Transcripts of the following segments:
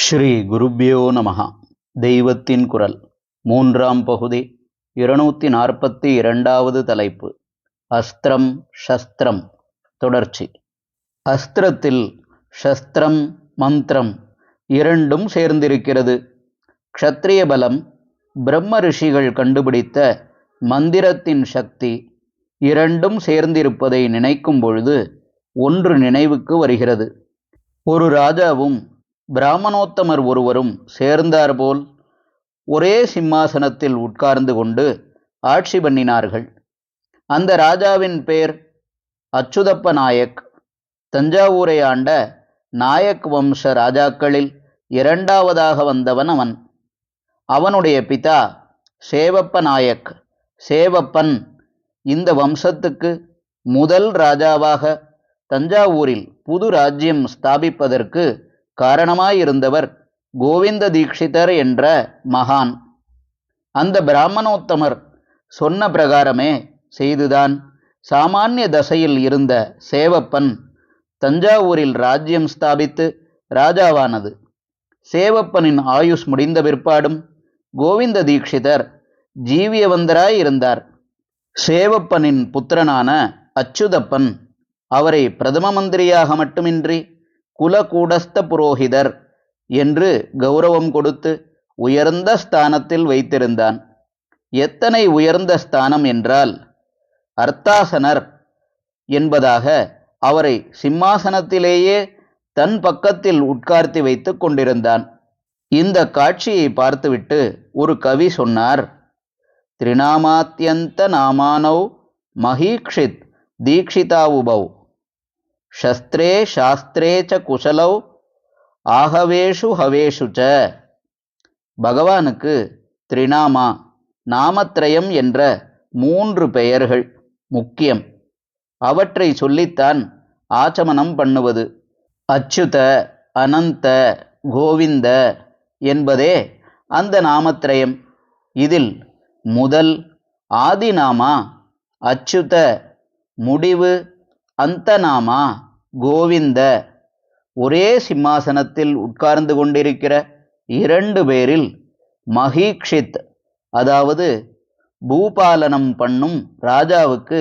ஸ்ரீ குருப்யோ நமஹ. தெய்வத்தின் குரல் மூன்றாம் பகுதி 242வது தலைப்பு. அஸ்திரம் ஷஸ்திரம் தொடர்ச்சி. அஸ்திரத்தில் ஷஸ்திரம் மந்திரம் இரண்டும் சேர்ந்திருக்கிறது. க்ஷத்ரிய பலம் பிரம்ம ரிஷிகள் கண்டுபிடித்த மந்திரத்தின் சக்தி இரண்டும் சேர்ந்திருப்பதை நினைக்கும் பொழுது ஒன்று நினைவுக்கு வருகிறது. ஒரு ராஜாவும் பிராமணோத்தமர் ஒருவரும் சேர்ந்தார்போல் ஒரே சிம்மாசனத்தில் உட்கார்ந்து கொண்டு ஆட்சி பண்ணினார்கள். அந்த ராஜாவின் பேர் அச்சுதப்ப நாயக். தஞ்சாவூரை ஆண்ட நாயக் வம்ச ராஜாக்களில் இரண்டாவதாக வந்தவன் அவன். அவனுடைய பிதா சேவப்ப நாயக். சேவப்பன் இந்த வம்சத்துக்கு முதல் ராஜாவாக தஞ்சாவூரில் புது ராஜ்யம் ஸ்தாபிப்பதற்கு காரணமாயிருந்தவர் கோவிந்த தீக்ஷிதர் என்ற மகான். அந்த பிராமணோத்தமர் சொன்ன பிரகாரமே செய்துதான் சாமானிய தசையில் இருந்த சேவப்பன் தஞ்சாவூரில் ராஜ்யம் ஸ்தாபித்து ராஜாவானது. சேவப்பனின் ஆயுஷ் முடிந்த பிற்பாடும் கோவிந்த தீக்ஷிதர் ஜீவியவந்தராயிருந்தார். சேவப்பனின் புத்திரனான அச்சுதப்பன் அவரை பிரதம மந்திரியாக மட்டுமின்றி குலகூடஸ்த புரோகிதர் என்று கௌரவம் கொடுத்து உயர்ந்த ஸ்தானத்தில் வைத்திருந்தான். எத்தனை உயர்ந்த ஸ்தானம் என்றால், அர்த்தாசனர் என்பதாக அவரை சிம்மாசனத்திலேயே தன் பக்கத்தில் உட்கார்த்தி வைத்து கொண்டிருந்தான். இந்த காட்சியை பார்த்துவிட்டு ஒரு கவி சொன்னார்: திரிநாமாத்யந்த நாமானௌ மஹீக்ஷித் தீக்ஷிதாவுபௌ ஷஸ்திரே சாஸ்திரே ச குசலௌ ஆகவேஷு ஹவேஷு ச. பகவானுக்கு திரிநாமா நாமத்ரயம் என்ற 3 பெயர்கள் முக்கியம். அவற்றை சொல்லித்தான் ஆச்சமனம் பண்ணுவது. அச்சுத, அனந்த, கோவிந்த என்பதே அந்த நாமத்ரயம். இதில் முதல் ஆதிநாமா அச்சுத, முடிவு அந்தநாமா கோவிந்த. ஒரே சிம்மாசனத்தில் உட்கார்ந்து கொண்டிருக்கிற 2 பேரில் மஹீக்ஷித், அதாவது பூபாலனம் பண்ணும் ராஜாவுக்கு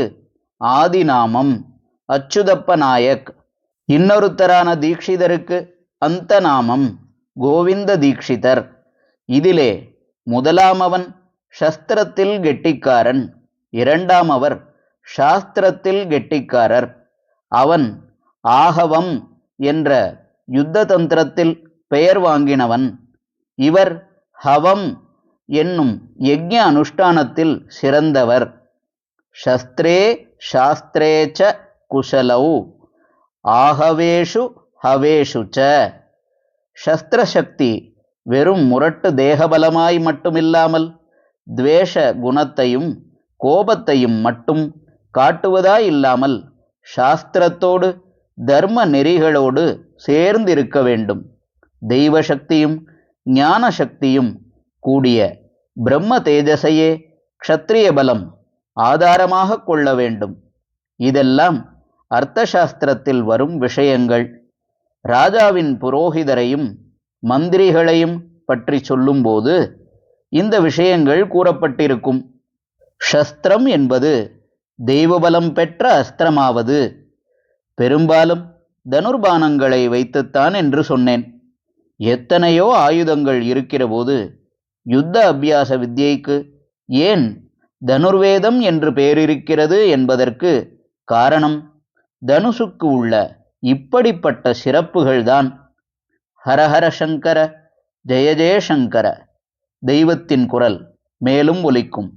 ஆதிநாமம் அச்சுதப்ப நாயக், இன்னொருத்தரான தீக்ஷிதருக்கு அந்த நாமம் கோவிந்த தீக்ஷிதர். இதிலே முதலாமவன் சஸ்திரத்தில் கெட்டிக்காரன், இரண்டாமவர் சாஸ்திரத்தில் கெட்டிக்காரர். அவன் ஆகவம் என்ற யுத்த தந்திரத்தில் பெயர் வாங்கினவன். இவர் ஹவம் என்னும் யஜ்ஞ அனுஷ்டானத்தில் சிறந்தவர். ஷஸ்திரே சாஸ்திரே ச குசலௌ ஆகவேஷு ஹவேஷு ச. சஸ்திரசக்தி வெறும் முரட்டு தேகபலமாய் மட்டுமில்லாமல் துவேஷ குணத்தையும் கோபத்தையும் மட்டும் காட்டுவதாயில்லாமல் சாஸ்திரத்தோடு தர்ம நெறிகளோடு சேர்ந்திருக்க வேண்டும். தெய்வ சக்தியும் ஞான சக்தியும் கூடிய பிரம்ம தேஜசையே க்ஷத்ரிய பலம் ஆதாரமாக கொள்ள வேண்டும். இதெல்லாம் அர்த்தசாஸ்திரத்தில் வரும் விஷயங்கள். ராஜாவின் புரோகிதரையும் மந்திரிகளையும் பற்றி சொல்லும்போது இந்த விஷயங்கள் கூறப்பட்டிருக்கும். ஷஸ்திரம் என்பது தெய்வபலம் பெற்ற அஸ்திரமாவது பெரும்பாலும் தனுர்பானங்களை வைத்துத்தான் என்று சொன்னேன். எத்தனையோ ஆயுதங்கள் இருக்கிற போது யுத்த அபியாச வித்யைக்கு ஏன் தனுர்வேதம் என்று பெயரிருக்கிறது என்பதற்கு காரணம் தனுசுக்கு உள்ள இப்படிப்பட்ட சிறப்புகள்தான். ஹரஹர சங்கர, ஜெய ஜெயசங்கர. தெய்வத்தின் குரல் மேலும் ஒலிக்கும்.